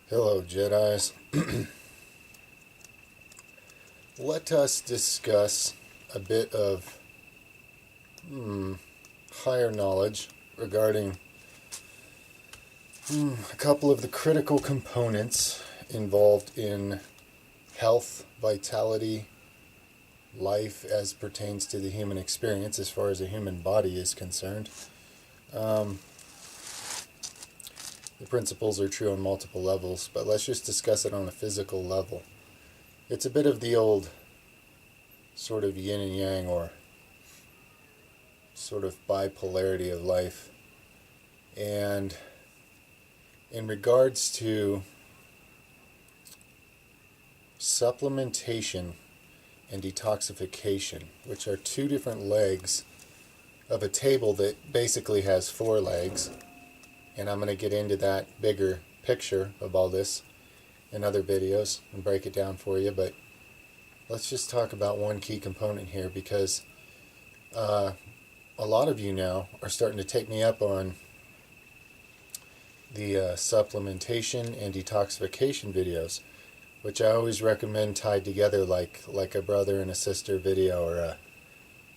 Hello, Jedis. Let us discuss a bit of higher knowledge regarding a couple of the critical components involved in health, vitality, life as pertains to the human experience as far as a human body is concerned. The principles are true on multiple levels, but let's just discuss it on a physical level. It's a bit of the old sort of yin and yang, or sort of bipolarity of life. And in regards to supplementation and detoxification, which are two different legs of a table that basically has four legs, and I'm going to get into that bigger picture of all this in other videos and break it down for you, but let's just talk about one key component here, because a lot of you now are starting to take me up on the supplementation and detoxification videos, which I always recommend tied together like a brother and a sister video, or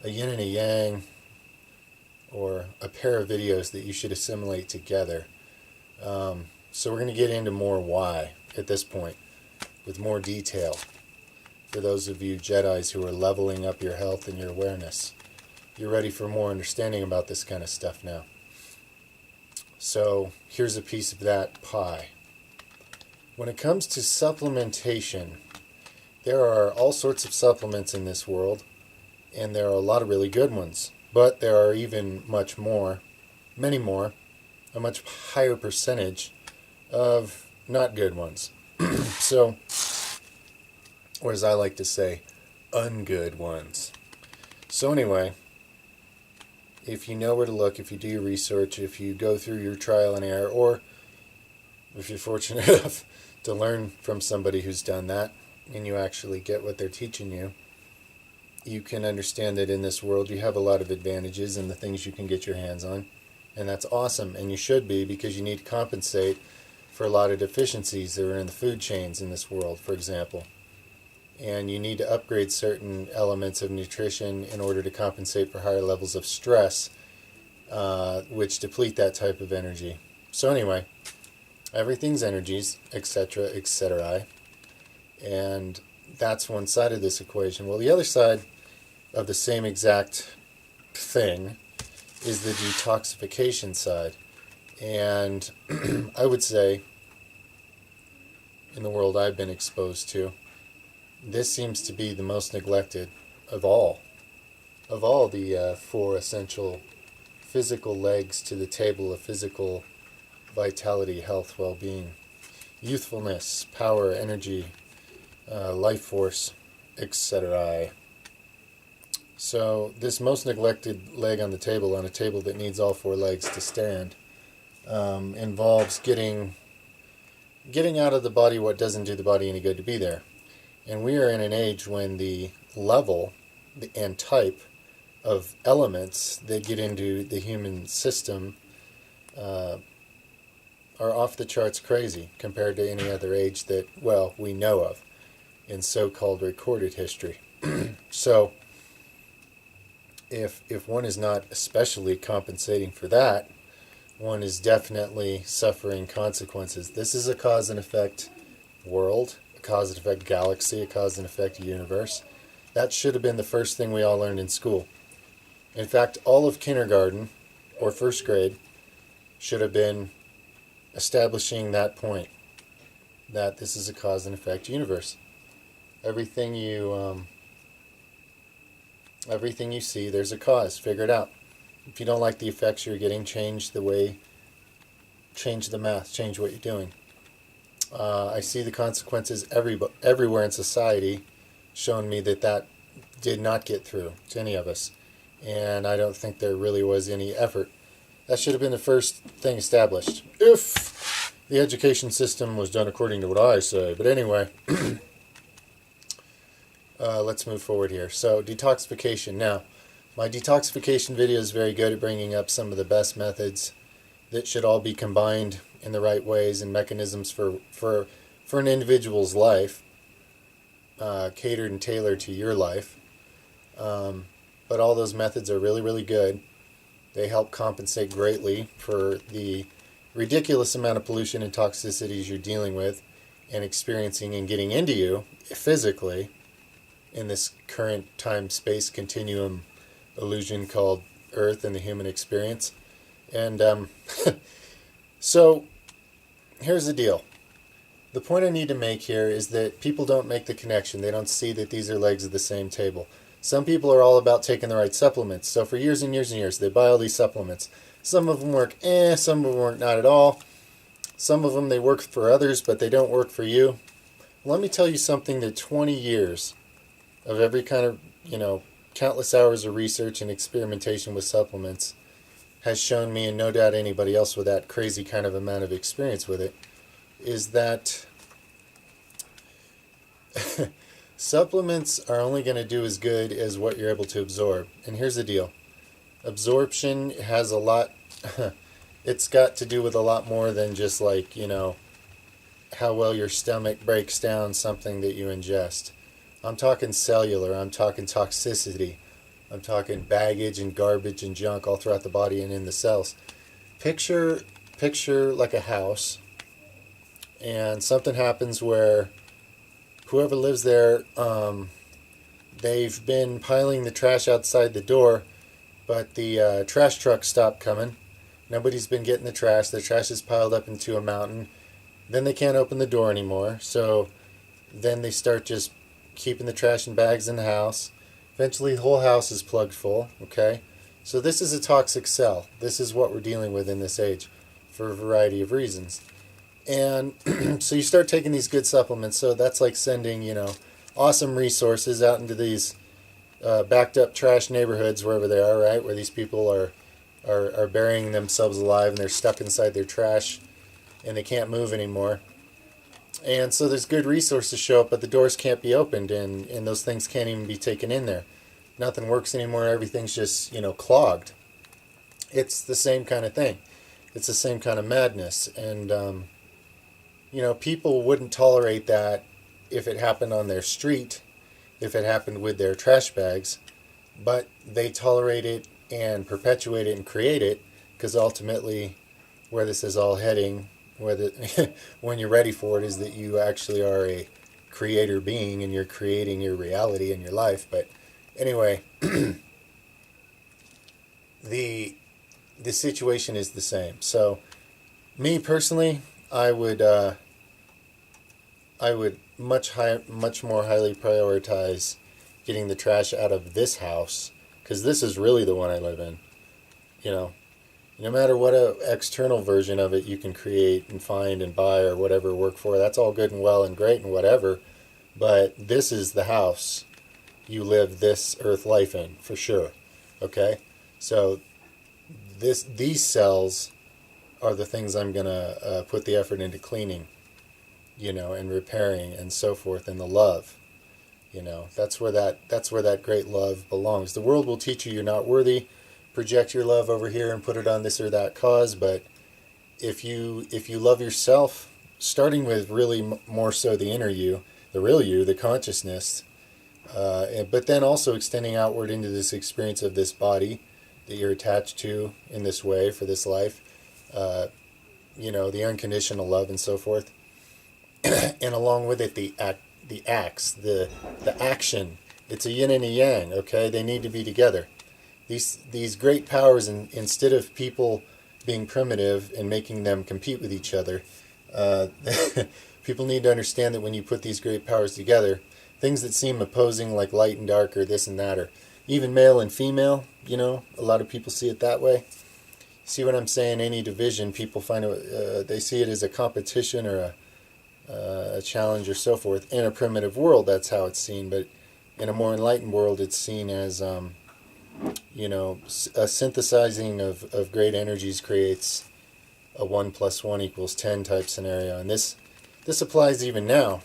a yin and a yang, or a pair of videos that you should assimilate together. So we're going to get into more why at this point, with more detail, for those of you Jedis who are leveling up your health and your awareness. You're ready for more understanding about this kind of stuff now. So here's a piece of that pie. When it comes to supplementation, there are all sorts of supplements in this world, and there are a lot of really good ones. But there are even many more, a much higher percentage of not good ones. So, or as I like to say, ungood ones. So anyway, if you know where to look, if you do your research, if you go through your trial and error, or if you're fortunate enough to learn from somebody who's done that, and you actually get what they're teaching you, you can understand that in this world you have a lot of advantages in the things you can get your hands on. And that's awesome, and you should be, because you need to compensate for a lot of deficiencies that are in the food chains in this world, for example. And you need to upgrade certain elements of nutrition in order to compensate for higher levels of stress, which deplete that type of energy. So anyway, everything's energies, etc., etc. And that's one side of this equation. Well, the other side of the same exact thing is the detoxification side. And I would say, in the world I've been exposed to, this seems to be the most neglected of all the four essential physical legs to the table of physical vitality, health, well-being, youthfulness, power, energy, life force, etc. So this most neglected leg on the table, on a table that needs all four legs to stand, involves getting out of the body what doesn't do the body any good to be there. And we are in an age when the level and type of elements that get into the human system are off the charts crazy compared to any other age that, well, we know of in so-called recorded history. So if one is not especially compensating for that, one is definitely suffering consequences. This is a cause and effect world, a cause and effect galaxy, a cause and effect universe. That should have been the first thing we all learned in school. In fact, all of kindergarten or first grade should have been establishing that point, that this is a cause and effect universe. Everything you see, there's a cause. Figure it out. If you don't like the effects you're getting, change the math, change what you're doing. I see the consequences everywhere in society, showing me that did not get through to any of us. And I don't think there really was any effort. That should have been the first thing established, if the education system was done according to what I say. But anyway, let's move forward here. So detoxification. Now, my detoxification video is very good at bringing up some of the best methods that should all be combined in the right ways and mechanisms for an individual's life, catered and tailored to your life. But all those methods are really, really good. They help compensate greatly for the ridiculous amount of pollution and toxicities you're dealing with and experiencing and getting into you physically in this current time-space continuum illusion called Earth and the human experience. And so here's the deal. The point I need to make here is that people don't make the connection. They don't see that these are legs of the same table. Some people are all about taking the right supplements. So for years and years and years, they buy all these supplements. Some of them work, some of them work not at all. Some of them, they work for others, but they don't work for you. Let me tell you something that 20 years of every kind of, countless hours of research and experimentation with supplements has shown me, and no doubt anybody else with that crazy kind of amount of experience with it, is that supplements are only going to do as good as what you're able to absorb. And here's the deal. Absorption has a lot, it's got to do with a lot more than just like, how well your stomach breaks down something that you ingest. I'm talking cellular, I'm talking toxicity, I'm talking baggage and garbage and junk all throughout the body and in the cells. Picture like a house, and something happens where whoever lives there, they've been piling the trash outside the door, but the trash truck stopped coming. Nobody's been getting the trash is piled up into a mountain. Then they can't open the door anymore, so then they start just keeping the trash and bags in the house. Eventually the whole house is plugged full, okay? So this is a toxic cell. This is what we're dealing with in this age for a variety of reasons. And so you start taking these good supplements. So that's like sending, awesome resources out into these backed up trash neighborhoods, wherever they are, right? Where these people are burying themselves alive and they're stuck inside their trash and they can't move anymore. And so there's good resources show up, but the doors can't be opened and those things can't even be taken in there. Nothing works anymore. Everything's just, clogged. It's the same kind of thing. It's the same kind of madness. And, people wouldn't tolerate that if it happened on their street, if it happened with their trash bags, but they tolerate it and perpetuate it and create it because ultimately where this is all heading, when you're ready for it, is that you actually are a creator being and you're creating your reality and your life. But anyway, the situation is the same. So me personally, I would much more highly prioritize getting the trash out of this house, because this is really the one I live in. No matter what external version of it you can create and find and buy or whatever work for, that's all good and well and great and whatever, but this is the house you live this earth life in, for sure. Okay? So these cells are the things I'm going to put the effort into cleaning, and repairing and so forth, and the love. That's where that great love belongs. The world will teach you you're not worthy. Project your love over here and put it on this or that cause, but if you love yourself, starting with really more so the inner you, the real you, the consciousness, but then also extending outward into this experience of this body that you're attached to in this way for this life, the unconditional love and so forth, and along with it the acts, the action. It's a yin and a yang. Okay, they need to be together. These great powers, instead of people being primitive and making them compete with each other, people need to understand that when you put these great powers together, things that seem opposing like light and dark or this and that, or even male and female, a lot of people see it that way. See what I'm saying? Any division, people find they see it as a competition or a challenge or so forth. In a primitive world, that's how it's seen, but in a more enlightened world, it's seen as a synthesizing of great energies creates a 1 + 1 = 10 type scenario. And this applies even now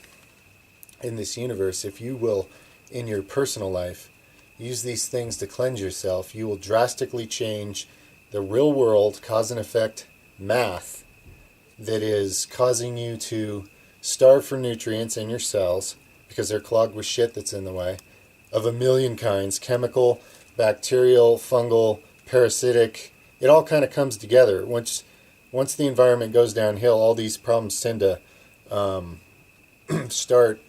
in this universe. If you will, in your personal life, use these things to cleanse yourself, you will drastically change the real world cause and effect math that is causing you to starve for nutrients in your cells because they're clogged with shit that's in the way of a million kinds, chemical, bacterial, fungal, parasitic. It all kind of comes together. Once the environment goes downhill, all these problems tend to start,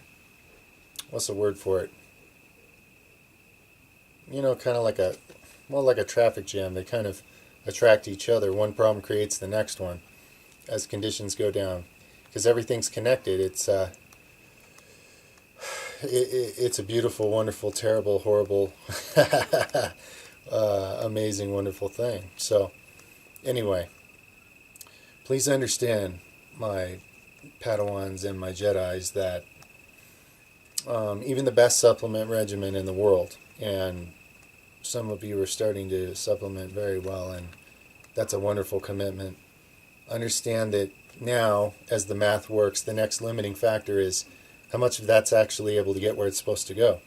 what's the word for it? Kind of like like a traffic jam. They kind of attract each other. One problem creates the next one as conditions go down, because everything's connected. It's a beautiful, wonderful, terrible, horrible, amazing, wonderful thing. So, anyway, please understand, my Padawans and my Jedis, that even the best supplement regimen in the world, and some of you are starting to supplement very well, and that's a wonderful commitment. Understand that now, as the math works, the next limiting factor is how much of that's actually able to get where it's supposed to go.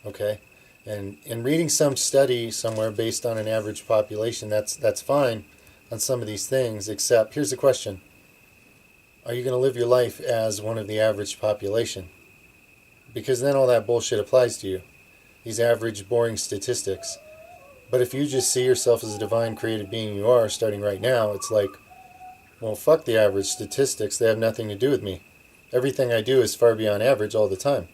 Okay? And in reading some study somewhere based on an average population, that's fine on some of these things, except here's the question. Are you going to live your life as one of the average population? Because then all that bullshit applies to you. These average, boring statistics. But if you just see yourself as a divine created being you are, starting right now, it's like, well, fuck the average statistics. They have nothing to do with me. Everything I do is far beyond average all the time.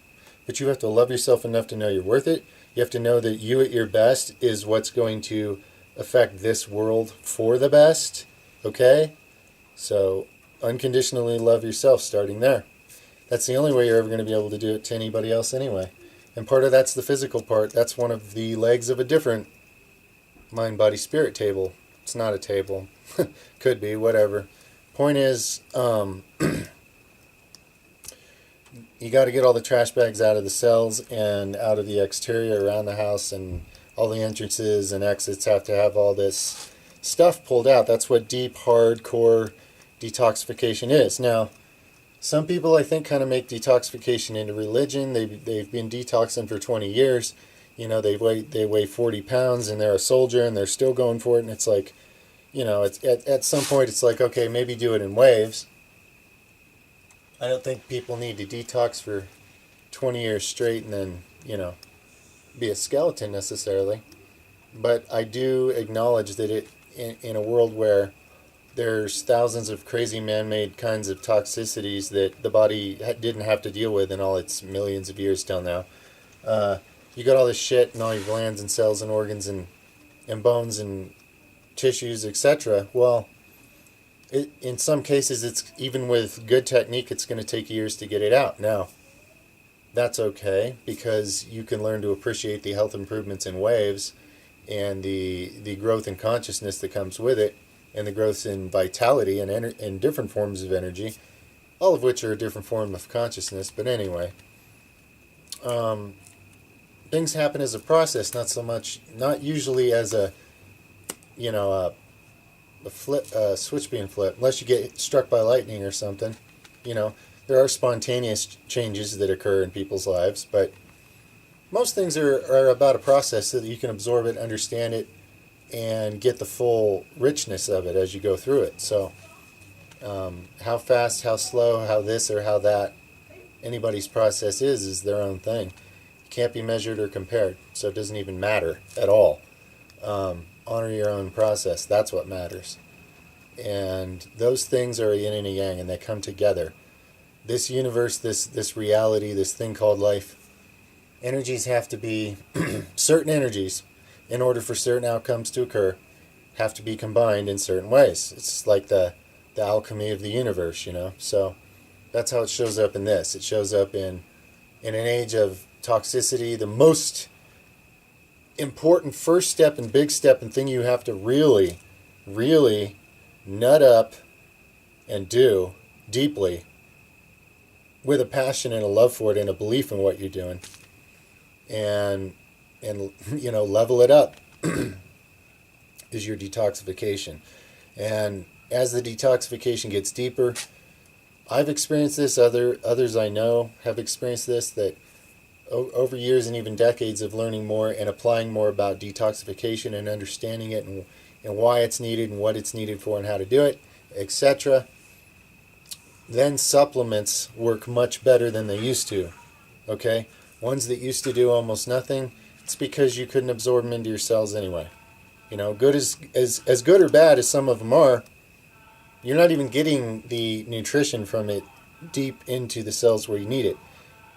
But you have to love yourself enough to know you're worth it. You have to know that you at your best is what's going to affect this world for the best. Okay? So, unconditionally love yourself starting there. That's the only way you're ever going to be able to do it to anybody else anyway. And part of that's the physical part. That's one of the legs of a different mind, body, spirit table. It's not a table. Could be, whatever. Point is, you got to get all the trash bags out of the cells and out of the exterior around the house, and all the entrances and exits have to have all this stuff pulled out. That's what deep, hardcore detoxification is. Now, some people, I think, kind of make detoxification into religion. They've been detoxing for 20 years. They weigh 40 pounds and they're a soldier and they're still going for it. And it's like, it's at some point it's like, okay, maybe do it in waves. I don't think people need to detox for 20 years straight and then, be a skeleton necessarily. But I do acknowledge that in a world where there's thousands of crazy man-made kinds of toxicities that the body didn't have to deal with in all its millions of years till now. You got all this shit in all your glands and cells and organs and bones and tissues, etc. Well, in some cases, it's even with good technique, it's going to take years to get it out. Now, that's okay, because you can learn to appreciate the health improvements in waves and the growth in consciousness that comes with it, and the growth in vitality and different forms of energy, all of which are a different form of consciousness. But anyway, things happen as a process, not usually as a switch being flipped, unless you get struck by lightning or something. There are spontaneous changes that occur in people's lives, but most things are about a process so that you can absorb it, understand it, and get the full richness of it as you go through it. So, how fast, how slow, how this or how that anybody's process is their own thing. It can't be measured or compared, so it doesn't even matter at all. Honor your own process. That's what matters. And those things are a yin and a yang, and they come together. This universe, this reality, this thing called life, energies have to be, certain energies, in order for certain outcomes to occur, have to be combined in certain ways. It's like the alchemy of the universe, So that's how it shows up in this. It shows up in an age of toxicity. The most important first step and big step and thing you have to really, really nut up and do deeply with a passion and a love for it and a belief in what you're doing, and level it up is your detoxification. And as the detoxification gets deeper, I've experienced this, others I know have experienced this, that over years and even decades of learning more and applying more about detoxification and understanding it and why it's needed and what it's needed for and how to do it, etc., then supplements work much better than they used to. Okay? Ones that used to do almost nothing, it's because you couldn't absorb them into your cells anyway. You know, good as good or bad as some of them are, you're not even getting the nutrition from it deep into the cells where you need it.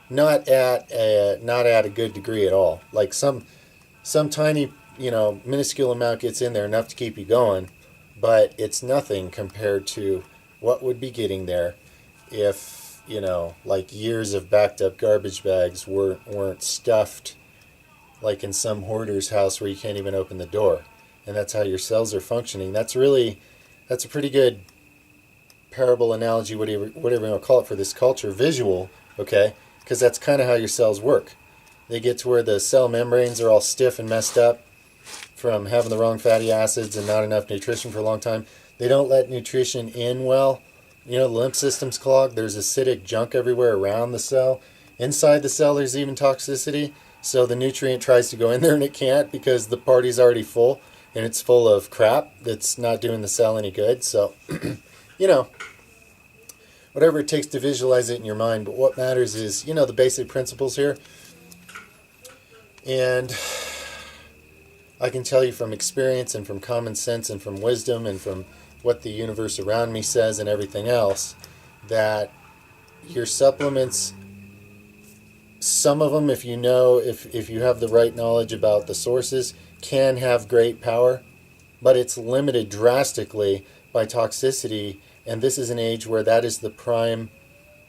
Not at a good degree at all. Like some tiny, minuscule amount gets in there, enough to keep you going, but it's nothing compared to what would be getting there if, like years of backed up garbage bags weren't stuffed like in some hoarder's house where you can't even open the door. And that's how your cells are functioning. That's a pretty good parable, analogy, whatever you want to call it, for this culture, visual, okay? Because that's kind of how your cells work. They get to where the cell membranes are all stiff and messed up from having the wrong fatty acids and not enough nutrition for a long time. They don't let nutrition in well. The lymph system's clogged. There's acidic junk everywhere around the cell. Inside the cell, there's even toxicity. So the nutrient tries to go in there and it can't because the party's already full and it's full of crap that's not doing the cell any good. So, whatever it takes to visualize it in your mind. But what matters is, the basic principles here. And I can tell you from experience and from common sense and from wisdom and from what the universe around me says and everything else, that your supplements, some of them, if you have the right knowledge about the sources, can have great power, but it's limited drastically by toxicity. And this is an age where that is the prime,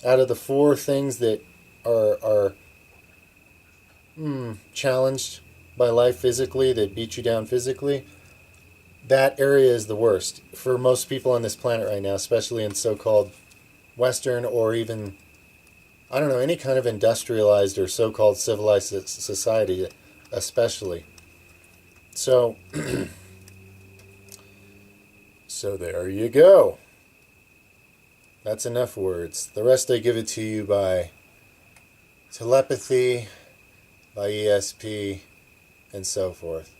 out of the four things that are challenged by life physically, that beat you down physically, that area is the worst for most people on this planet right now, especially in so-called Western or even, any kind of industrialized or so-called civilized society, especially. So, so there you go. That's enough words. The rest I give it to you by telepathy, by ESP, and so forth.